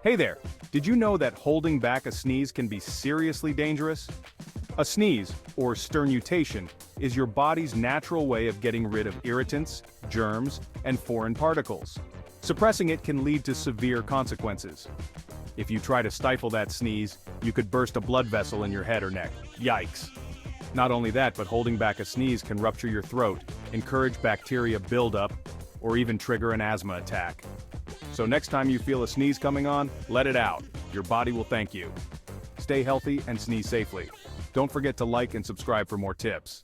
Hey there, did you know that holding back a sneeze can be seriously dangerous? A sneeze, or sternutation, is your body's natural way of getting rid of irritants, germs, and foreign particles. Suppressing it can lead to severe consequences. If you try to stifle that sneeze, you could burst a blood vessel in your head or neck. Yikes. Not only that, but holding back a sneeze can rupture your throat, encourage bacteria buildup, or even trigger an asthma attack. So next time you feel a sneeze coming on, let it out. Your body will thank you. Stay healthy and sneeze safely. Don't forget to like and subscribe for more tips.